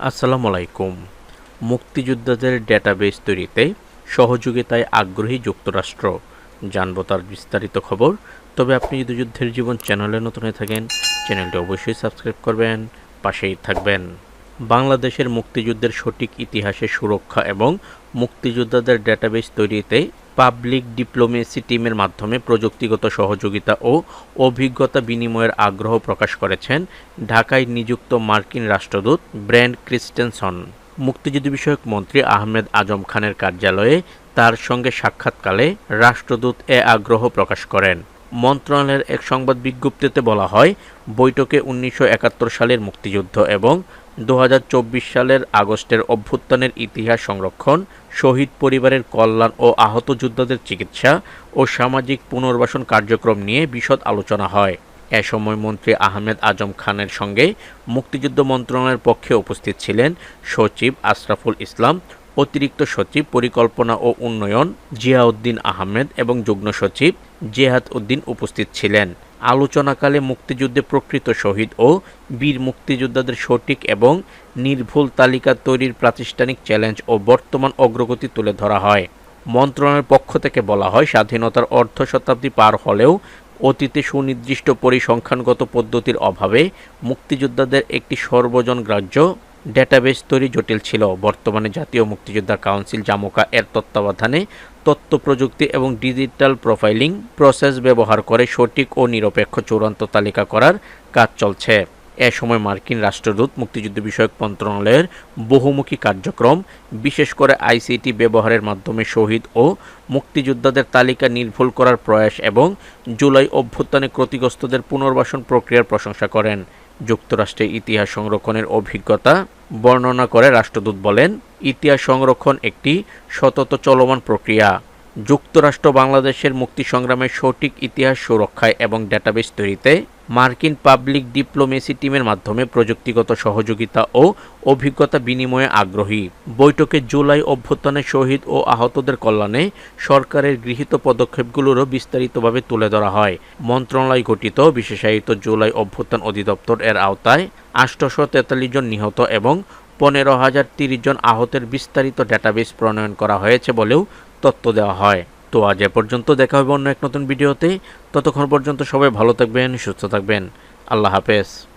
আসসালামু আলাইকুম। মুক্তিযোদ্ধাদের ডেটাবেস তৈরিতে সহযোগিতায় আগ্রহী যুক্তরাষ্ট্র। জানবো তার বিস্তারিত খবর। তবে আপনি যদি যুদ্ধের জীবন চ্যানেলে নতুন হয়ে থাকেন, চ্যানেলটি অবশ্যই সাবস্ক্রাইব করবেন, পাশেই থাকবেন। বাংলাদেশের মুক্তিযুদ্ধের সঠিক ইতিহাসের সুরক্ষা এবং মুক্তিযোদ্ধাদের ডেটাবেস তৈরিতে পাবলিক ডিপ্লোমেসি টিমের মাধ্যমে প্রযুক্তিগত সহযোগিতা ও অভিজ্ঞতা বিনিময়ের আগ্রহ প্রকাশ করেছেন ঢাকায় নিযুক্ত মার্কিন রাষ্ট্রদূত ব্র্যান্ড ক্রিস্টেনসন। মুক্তিযুদ্ধ বিষয়ক মন্ত্রী আহমেদ আজম খানের কার্যালয়ে তার সঙ্গে সাক্ষাৎকালে রাষ্ট্রদূত এ আগ্রহ প্রকাশ করেন। মন্ত্রণালয়ের এক সংবাদ বিজ্ঞপ্তিতে বলা হয়, বৈঠকে 1971 সালের মুক্তিযুদ্ধ এবং 2024 সালের আগস্টের অভ্যুত্থানের ইতিহাস সংরক্ষণ, শহীদ পরিবারের কল্যাণ ও আহত যোদ্ধাদের চিকিৎসা ও সামাজিক পুনর্বাসন কার্যক্রম নিয়ে বিশদ আলোচনা হয়। এ সময় মন্ত্রী আহমেদ আজম খানের সঙ্গে মুক্তিযুদ্ধ মন্ত্রণালয়ের পক্ষে উপস্থিত ছিলেন সচিব আশরাফুল ইসলাম, অতিরিক্ত সচিব পরিকল্পনা ও উন্নয়ন জিয়াউদ্দিন আহমেদ এবং যুগ্ম সচিব জেহাদ উদ্দিন উপস্থিত ছিলেন। আলোচনাকালে মুক্তিযুদ্ধে প্রকৃত শহীদ ও বীর মুক্তিযোদ্ধাদের সঠিক এবং নির্ভুল তালিকা তৈরির প্রাতিষ্ঠানিক চ্যালেঞ্জ ও বর্তমান অগ্রগতি তুলে ধরা হয়। মন্ত্রণালয়ের পক্ষ থেকে বলা হয়, স্বাধীনতার অর্ধ শতাব্দী পার হলেও অতীতে সুনির্দিষ্ট পরিসংখ্যানগত পদ্ধতির অভাবে মুক্তিযোদ্ধাদের একটি সর্বজনগ্রাহ্য ডেটাবেস তৈরি জটিল ছিল। বর্তমানে জাতীয় মুক্তিযোদ্ধা কাউন্সিল জামোকা এর তত্ত্বাবধানে তথ্য প্রযুক্তি এবং ডিজিটাল প্রোফাইলিং প্রসেস ব্যবহার করে সঠিক ও নিরপেক্ষ চূড়ান্ত তালিকা করার কাজ চলছে। এ সময় মার্কিন রাষ্ট্রদূত মুক্তিযুদ্ধ বিষয়ক মন্ত্রণালয়ের বহুমুখী কার্যক্রম, বিশেষ করে আইসিটি ব্যবহারের মাধ্যমে শহীদ ও মুক্তিযোদ্ধাদের তালিকা নির্ভুল করার প্রয়াস এবং জুলাই অভ্যুত্থানে ক্ষতিগ্রস্তদের পুনর্বাসন প্রক্রিয়ার প্রশংসা করেন। যুক্তরাষ্ট্রের ইতিহাস সংরক্ষণের অভিজ্ঞতা বর্ণনা করে রাষ্ট্রদূত বলেন, ইতিহাস সংরক্ষণ একটি সতত চলমান প্রক্রিয়া। যুক্তরাষ্ট্র বাংলাদেশের মুক্তি সংগ্রামের সঠিক ইতিহাস সুরক্ষায় এবং ডেটাবেস তৈরিতে মার্কিন পাবলিক ডিপ্লোমেসি টিমের মাধ্যমে প্রযুক্তিগত সহযোগিতা ও অভিজ্ঞতা বিনিময়ে আগ্রহী। বৈঠকে জুলাই অভ্যুত্থানে শহীদ ও আহতদের কল্যাণে সরকারের গৃহীত পদক্ষেপগুলোরও বিস্তারিতভাবে তুলে ধরা হয়। মন্ত্রণালয় গঠিত বিশেষায়িত জুলাই অভ্যুত্থান অধিদপ্তর এর আওতায় 843 জন নিহত এবং 15,030 জন আহতের বিস্তারিত ডেটাবেস প্রণয়ন করা হয়েছে বলেও তথ্য দেওয়া হয়। তো আজ এ পর্যন্ত, দেখা হবে অন্য এক নতুন ভিডিওতে। ততক্ষণ পর্যন্ত সবাই ভালো থাকবেন, সুস্থ থাকবেন। আল্লাহ হাফেজ।